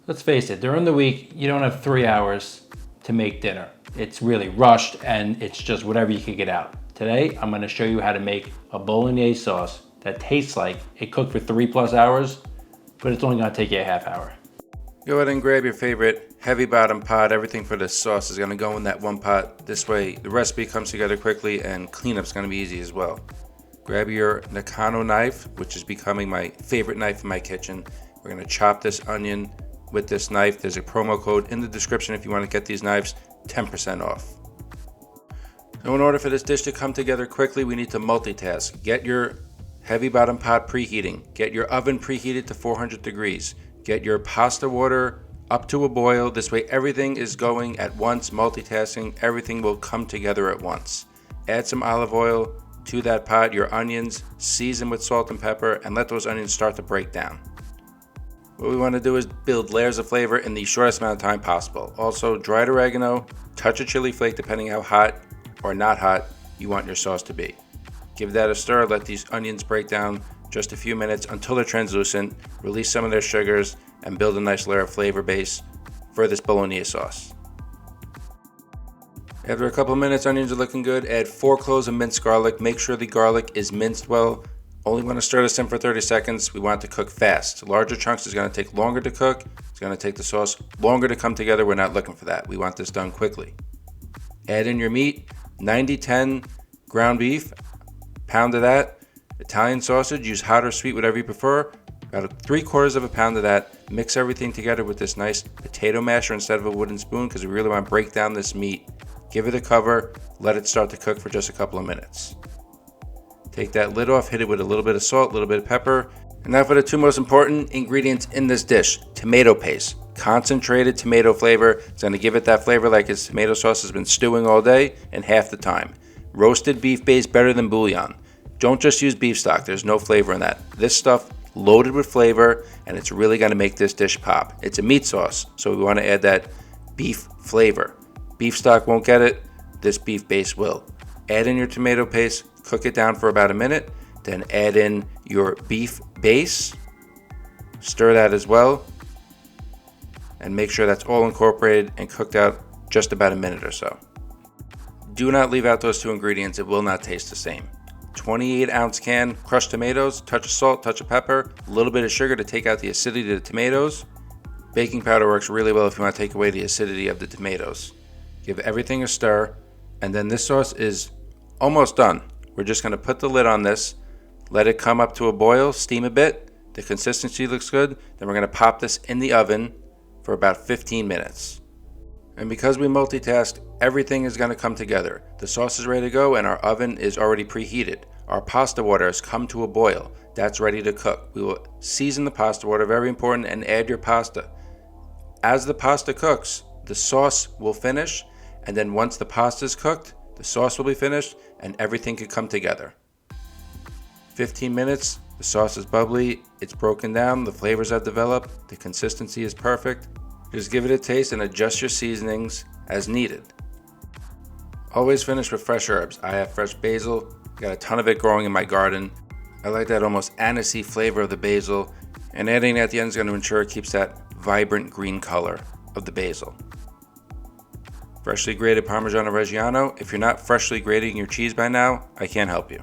Let's face it, during the week, you don't have 3 hours to make dinner. It's really rushed and it's just whatever you can get out. Today, I'm gonna show you how to make a bolognese sauce that tastes like it cooked for 3+ hours, but it's only gonna take you a half hour. Go ahead and grab your favorite heavy bottom pot. Everything for this sauce is gonna go in that one pot. This way, the recipe comes together quickly and cleanup's gonna be easy as well. Grab your Nakano knife, which is becoming my favorite knife in my kitchen. We're gonna chop this onion with this knife. There's a promo code in the description if you want to get these knives 10% off. So in order for this dish to come together quickly, we need to multitask. Get your heavy bottom pot preheating. Get your oven preheated to 400 degrees. Get your pasta water up to a boil. This way everything is going at once, multitasking. Everything will come together at once. Add some olive oil to that pot, your onions, season with salt and pepper, and let those onions start to break down. What we want to do is build layers of flavor in the shortest amount of time possible. Also, dried oregano, touch of chili flake depending how hot or not hot you want your sauce to be. Give that a stir, let these onions break down just a few minutes until they're translucent, release some of their sugars, and build a nice layer of flavor base for this bolognese sauce. After a couple minutes, onions are looking good. Add 4 cloves of minced garlic. Make sure the garlic is minced well. Only want to stir this in for 30 seconds. We want it to cook fast. Larger chunks is going to take longer to cook. It's going to take the sauce longer to come together. We're not looking for that. We want this done quickly. Add in your meat, 90-10 ground beef, pound of that. Italian sausage, use hot or sweet, whatever you prefer. About 3/4 of a pound of that. Mix everything together with this nice potato masher instead of a wooden spoon because we really want to break down this meat. Give it a cover, let it start to cook for just a couple of minutes. Take that lid off, hit it with a little bit of salt, a little bit of pepper. And now for the 2 most important ingredients in this dish. Tomato paste, concentrated tomato flavor. It's gonna give it that flavor like its tomato sauce has been stewing all day and half the time. Roasted beef base, better than bouillon. Don't just use beef stock, there's no flavor in that. This stuff loaded with flavor and it's really gonna make this dish pop. It's a meat sauce, so we wanna add that beef flavor. Beef stock won't get it, this beef base will. Add in your tomato paste, cook it down for about a minute, then add in your beef base, stir that as well, and make sure that's all incorporated and cooked out just about a minute or so. Do not leave out those 2 ingredients, it will not taste the same. 28-ounce can, crushed tomatoes, touch of salt, touch of pepper, a little bit of sugar to take out the acidity of the tomatoes. Baking powder works really well if you want to take away the acidity of the tomatoes. Give everything a stir, and then this sauce is almost done. We're just going to put the lid on this, let it come up to a boil, steam a bit. The consistency looks good. Then we're going to pop this in the oven for about 15 minutes. And because we multitasked, everything is going to come together. The sauce is ready to go and our oven is already preheated. Our pasta water has come to a boil. That's ready to cook. We will season the pasta water, very important, and add your pasta. As the pasta cooks, the sauce will finish, and then once the pasta is cooked, the sauce will be finished and everything could come together. 15 minutes, the sauce is bubbly, it's broken down, the flavors have developed, the consistency is perfect. Just give it a taste and adjust your seasonings as needed. Always finish with fresh herbs. I have fresh basil, got a ton of it growing in my garden. I like that almost anisey flavor of the basil, and adding it at the end is going to ensure it keeps that vibrant green color of the basil. Freshly grated Parmigiano Reggiano. If you're not freshly grating your cheese by now, I can't help you.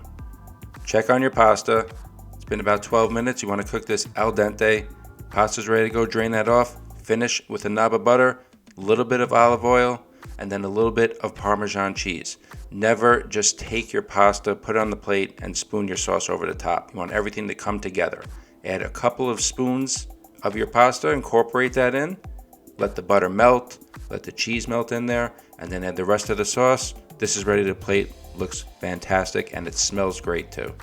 Check on your pasta. It's been about 12 minutes. You want to cook this al dente. Pasta's ready to go. Drain that off. Finish with a knob of butter, a little bit of olive oil, and then a little bit of Parmesan cheese. Never just take your pasta, put it on the plate, and spoon your sauce over the top. You want everything to come together. Add a couple of spoons of your pasta, incorporate that in. Let the butter melt, let the cheese melt in there, and then add the rest of the sauce. This is ready to plate, looks fantastic, and it smells great too.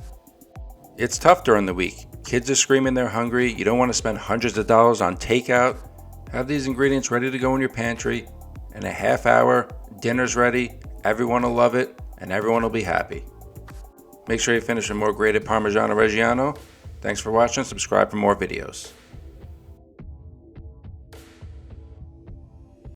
It's tough during the week. Kids are screaming they're hungry. You don't want to spend hundreds of dollars on takeout. Have these ingredients ready to go in your pantry. In a half hour, dinner's ready. Everyone will love it, and everyone will be happy. Make sure you finish with more grated Parmigiano Reggiano. Thanks for watching. Subscribe for more videos.